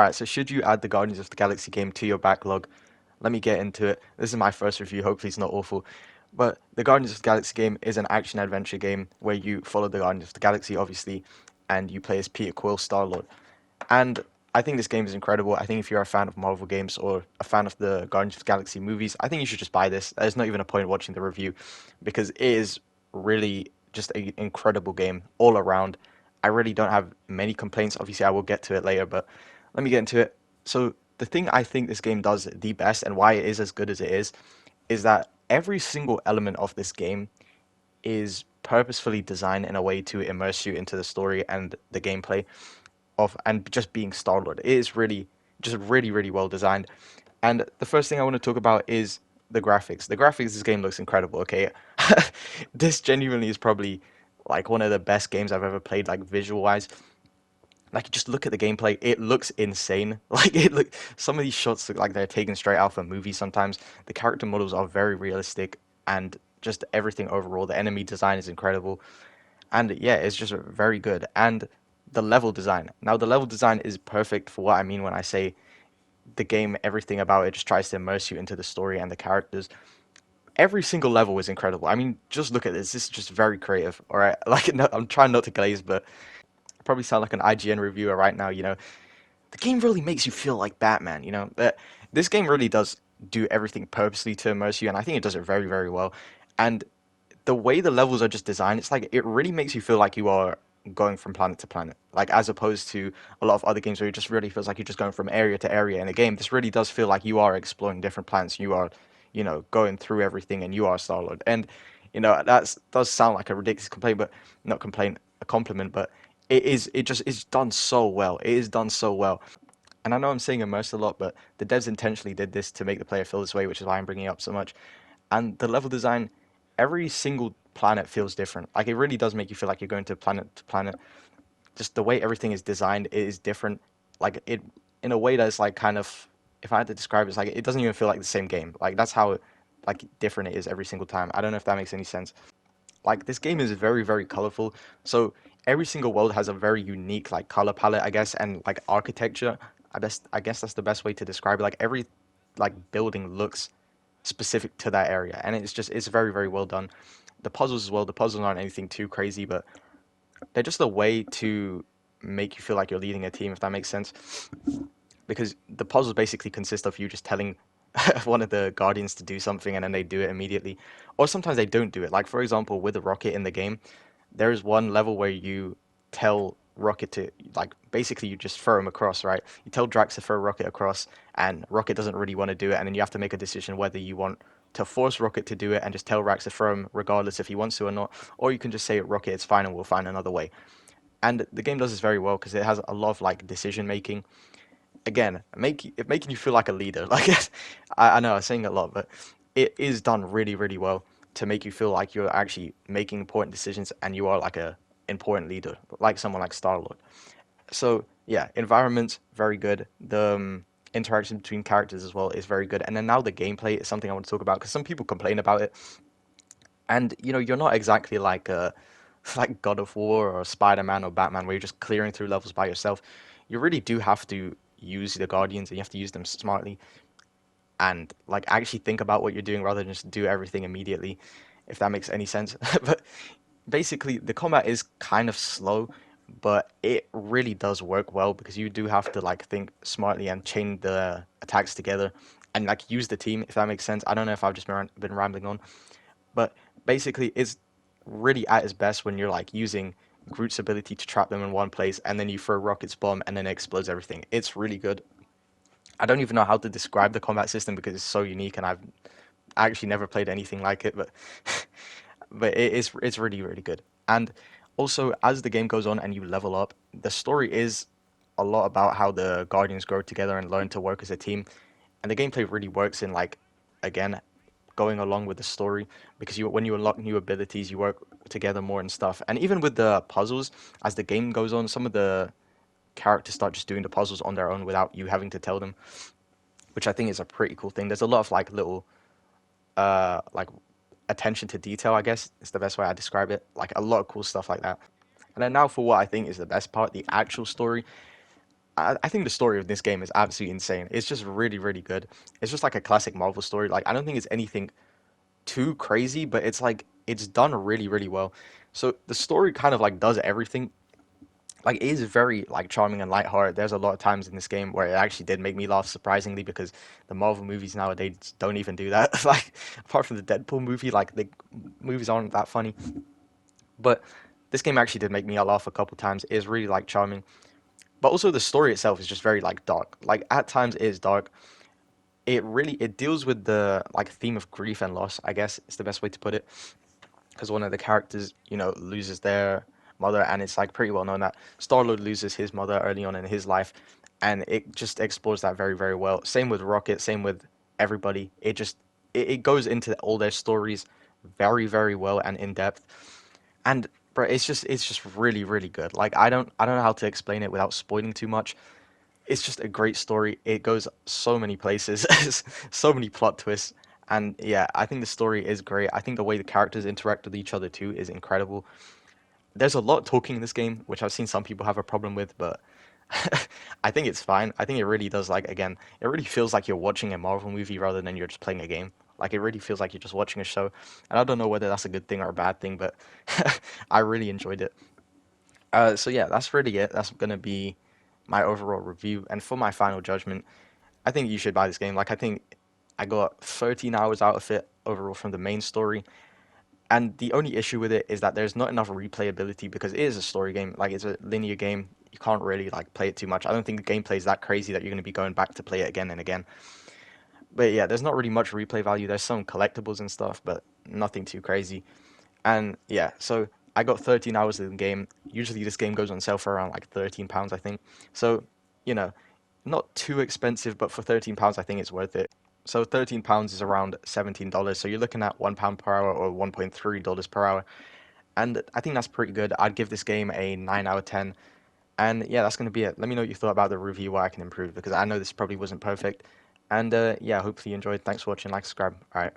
Alright, so should you add the Guardians of the Galaxy game to your backlog? Let me get into it. This is my first review, hopefully it's not awful. But the Guardians of the Galaxy game is an action adventure game where you follow the Guardians of the Galaxy, obviously, and you play as Peter Quill, Star-Lord. And I think this game is incredible. I think if you're a fan of Marvel games or a fan of the Guardians of the Galaxy movies, I think you should just buy this. There's not even a point watching the review because it is really just an incredible game all around. I really don't have many complaints. Obviously, I will get to it later, but let me get into it. So, the thing I think this game does the best and why it is as good as it is that every single element of this game is purposefully designed in a way to immerse you into the story and the gameplay of and just being Star Lord. It is really just really well designed. And the first thing I want to talk about is the graphics. The graphics of this game looks incredible. Okay, this genuinely is probably like one of the best games I've ever played, like visual wise. Like just look at the gameplay, it looks insane. Like it look some of these shots look like they're taken straight out of a movie sometimes. The character models are very realistic and just everything overall. The enemy design is incredible. And yeah, it's just very good. And the level design. Now the level design is perfect for what I mean when I say the game, everything about it just tries to immerse you into the story and the characters. Every single level is incredible. I mean, just look at this. This is just very creative. All right, like no, I'm trying not to glaze, but I probably sound like an IGN reviewer right now. The game really makes you feel like Batman. That this game really does do everything purposely to immerse you, and I think it does it very well. And the way the levels are just designed, it's like it really makes you feel like you are going from planet to planet. Like as opposed to a lot of other games where it just really feels like you're just going from area to area in a game. This really does feel like you are exploring different planets. You are, going through everything, and you are Star Lord. And that does sound like a ridiculous complaint, but not complaint, a compliment. But it is. It just is done so well. It is done so well. And I know I'm saying immersed a lot, but the devs intentionally did this to make the player feel this way, which is why I'm bringing it up so much. And the level design, every single planet feels different. Like it really does make you feel like you're going to planet. Just the way everything is designed, it is different. Like it in a way that's like kind of, if I had to describe it, it's like it doesn't even feel like the same game. Like that's how like different it is every single time. I don't know if that makes any sense. Like this game is very colorful. So every single world has a very unique like color palette, I guess, and like architecture. I guess that's the best way to describe it. Like every like building looks specific to that area, and it's very well done. The puzzles as well. The puzzles aren't anything too crazy, but they're just a way to make you feel like you're leading a team, if that makes sense. Because the puzzles basically consist of you just telling one of the guardians to do something, and then they do it immediately. Or sometimes they don't do it. Like for example, with the rocket in the game, there is one level where you tell Rocket to like basically you just throw him across, right? You tell Drax to throw Rocket across, and Rocket doesn't really want to do it, and then you have to make a decision whether you want to force Rocket to do it and just tell Drax to throw him regardless if he wants to or not, or you can just say Rocket, it's fine, and we'll find another way. And the game does this very well because it has a lot of like decision making. Again, making you feel like a leader. Like I know I'm saying a lot, but it is done really well to make you feel like you're actually making important decisions and you are like a important leader, like someone like Star Lord. So yeah, environment very good. The interaction between characters as well is very good. And then now the gameplay is something I want to talk about because some people complain about it. And you're not exactly like like God of War or Spider-Man or Batman where you're just clearing through levels by yourself. You really do have to use the Guardians and you have to use them smartly and like actually think about what you're doing rather than just do everything immediately, if that makes any sense. But basically, the combat is kind of slow, but it really does work well because you do have to like think smartly and chain the attacks together and like use the team, if that makes sense. I don't know if I've just been rambling on, but basically, it's really at its best when you're like using Groot's ability to trap them in one place and then you throw Rocket's bomb and then it explodes everything. It's really good. I don't even know how to describe the combat system because it's so unique and I've actually never played anything like it, but it's really good. And also, as the game goes on and you level up, the story is a lot about how the Guardians grow together and learn to work as a team. And the gameplay really works in like, again, going along with the story because when you unlock new abilities, you work together more and stuff. And even with the puzzles, as the game goes on, some of the characters start just doing the puzzles on their own without you having to tell them, which I think is a pretty cool thing. There's a lot of like little like attention to detail, I guess is the best way I describe it. Like a lot of cool stuff like that. And then now for what I think is the best part, the actual story. I think the story of this game is absolutely insane. It's just really, really good. It's just like a classic Marvel story. Like I don't think it's anything too crazy, but it's like it's done really, really well. So the story kind of like does everything. Like it is very like charming and lighthearted. There's a lot of times in this game where it actually did make me laugh surprisingly because the Marvel movies nowadays don't even do that. Like apart from the Deadpool movie, like the movies aren't that funny. But this game actually did make me laugh a couple times. It is really like charming. But also the story itself is just very like dark. Like at times it is dark. It deals with the like theme of grief and loss, I guess is the best way to put it. Because one of the characters, loses their mother, and it's like pretty well known that Star-Lord loses his mother early on in his life, and it just explores that very, very well. Same with Rocket, same with everybody. It goes into all their stories very, very well and in depth. And bro, it's just really, really good. Like I don't know how to explain it without spoiling too much. It's just a great story. It goes so many places, so many plot twists. And yeah, I think the story is great. I think the way the characters interact with each other too is incredible. There's a lot of talking in this game, which I've seen some people have a problem with, but I think it's fine. I think it really does, like, again, it really feels like you're watching a Marvel movie rather than you're just playing a game. Like, it really feels like you're just watching a show. And I don't know whether that's a good thing or a bad thing, but I really enjoyed it. So yeah, that's really it. That's gonna be my overall review. And for my final judgment, I think you should buy this game. Like, I think I got 13 hours out of it overall from the main story. And the only issue with it is that there's not enough replayability because it is a story game. Like, it's a linear game. You can't really like play it too much. I don't think the gameplay is that crazy that you're going to be going back to play it again and again. But yeah, there's not really much replay value. There's some collectibles and stuff, but nothing too crazy. And yeah, so I got 13 hours of the game. Usually this game goes on sale for around like £13, I think. So, you know, not too expensive, but for £13, I think it's worth it. So £13 is around $17. So you're looking at £1 per hour or $1.3 per hour. And I think that's pretty good. I'd give this game a 9 out of 10. And yeah, that's going to be it. Let me know what you thought about the review, what I can improve, because I know this probably wasn't perfect. And yeah, hopefully you enjoyed. Thanks for watching. Like, subscribe. All right.